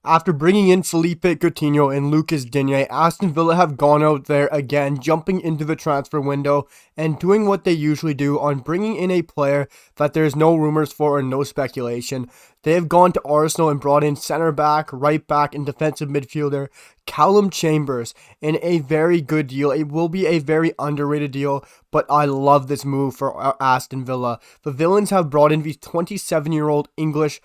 After bringing in Philippe Coutinho and Digne, Aston Villa have gone out there again, jumping into the transfer window and doing what they usually do on bringing in a player that there's no rumors for or no speculation. They have gone to Arsenal and brought in centre back, right back, and defensive midfielder Callum Chambers in a very good deal. It will be a very underrated deal, but I love this move for Aston Villa. The Villains have brought in the 27-year-old English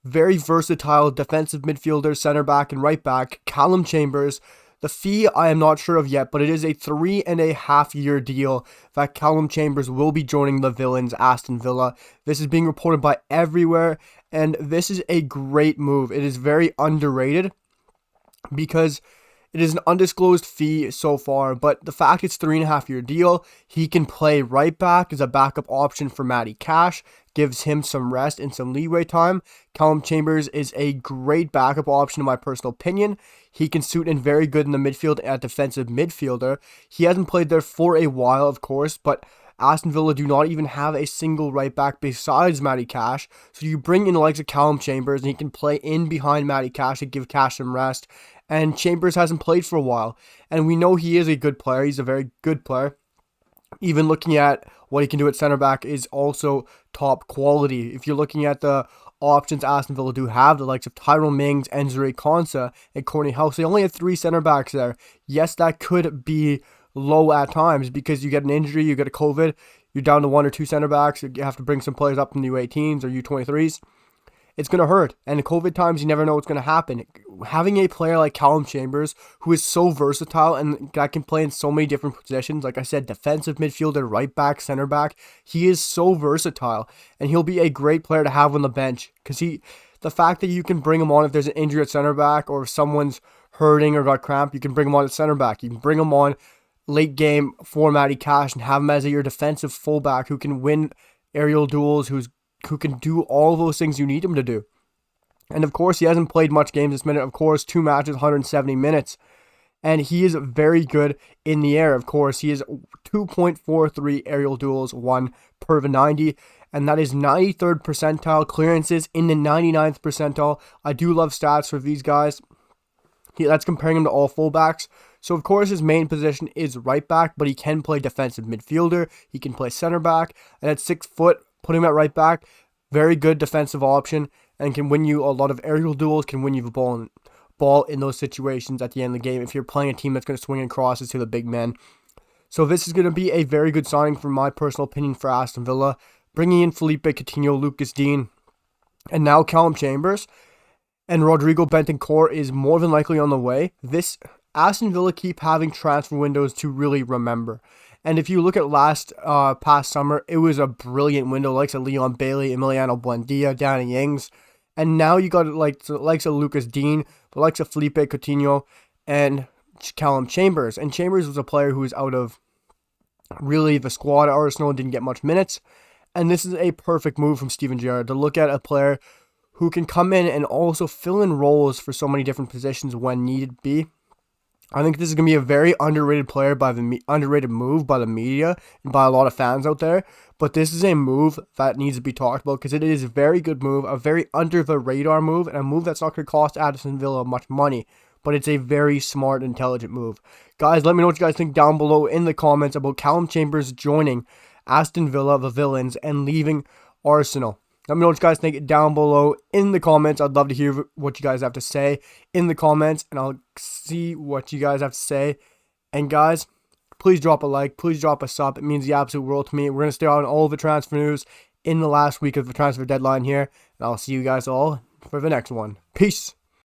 very versatile defensive midfielder, center back, and right back, Callum Chambers. The fee I am not sure of yet, but it is a 3.5-year deal that Callum Chambers will be joining the Villains, Aston Villa. This is being reported by everywhere, and this is a great move. It is very underrated because it is an undisclosed fee so far, but the fact it's 3.5-year deal, he can play right back as a backup option for Matty Cash, gives him some rest and some leeway time. Callum Chambers is a great backup option in my personal opinion. He can suit in very good in the midfield at defensive midfielder. He hasn't played there for a while, of course, but Aston Villa do not even have a single right back besides Matty Cash. So you bring in the likes of Callum Chambers and he can play in behind Matty Cash and give Cash some rest. And Chambers hasn't played for a while. And we know he is a good player. He's a very good player. Even looking at what he can do at center back is also top quality. If you're looking at the options Aston Villa do have, the likes of Tyrone Mings, Enzuri Konsa, and Courtney House, they only have 3 center backs there. Yes, that could be low at times because you get an injury, you get a COVID, you're down to 1 or 2 center backs, you have to bring some players up from the U18s or U23s. It's going to hurt. And in COVID times, you never know what's going to happen. Having a player like Callum Chambers, who is so versatile and that can play in so many different positions, like I said, defensive midfielder, right back, center back, he is so versatile. And he'll be a great player to have on the bench. Because the fact that you can bring him on if there's an injury at center back or if someone's hurting or got cramp, you can bring him on at center back. You can bring him on late game for Matty Cash and have him as your defensive fullback who can win aerial duels, who can do all those things you need him to do. And of course, he hasn't played much games this minute. Of course, 2 matches, 170 minutes. And he is very good in the air. Of course, he is 2.43 aerial duels, 1 per the 90. And that is 93rd percentile clearances in the 99th percentile. I do love stats for these guys. That's comparing him to all fullbacks. So, of course, his main position is right back, but he can play defensive midfielder. He can play center back. And at 6 foot, put him at right back, very good defensive option, and can win you a lot of aerial duels, can win you the ball in those situations at the end of the game if you're playing a team that's going to swing in crosses to the big men. So this is going to be a very good signing from my personal opinion for Aston Villa. Bringing in Philippe Coutinho, Digne, and now Callum Chambers, and Rodrigo Bentancur is more than likely on the way. This Aston Villa keep having transfer windows to really remember. And if you look at past summer, it was a brilliant window, likes of Leon Bailey, Emiliano Buendia, Danny Ings. And now you got likes of Digne, the likes of Philippe Coutinho, and Callum Chambers. And Chambers was a player who was out of really the squad at Arsenal and didn't get much minutes. And this is a perfect move from Steven Gerrard to look at a player who can come in and also fill in roles for so many different positions when needed be. I think this is going to be a very underrated player underrated move by the media and by a lot of fans out there. But this is a move that needs to be talked about because it is a very good move, a very under the radar move, and a move that's not going to cost Aston Villa much money. But it's a very smart, intelligent move. Guys, let me know what you guys think down below in the comments about Callum Chambers joining Aston Villa, the Villains, and leaving Arsenal. Let me know what you guys think down below in the comments. I'd love to hear what you guys have to say in the comments, and I'll see what you guys have to say. And guys, please drop a like, please drop a sub. It means the absolute world to me. We're going to stay on all of the transfer news in the last week of the transfer deadline here, and I'll see you guys all for the next one. Peace.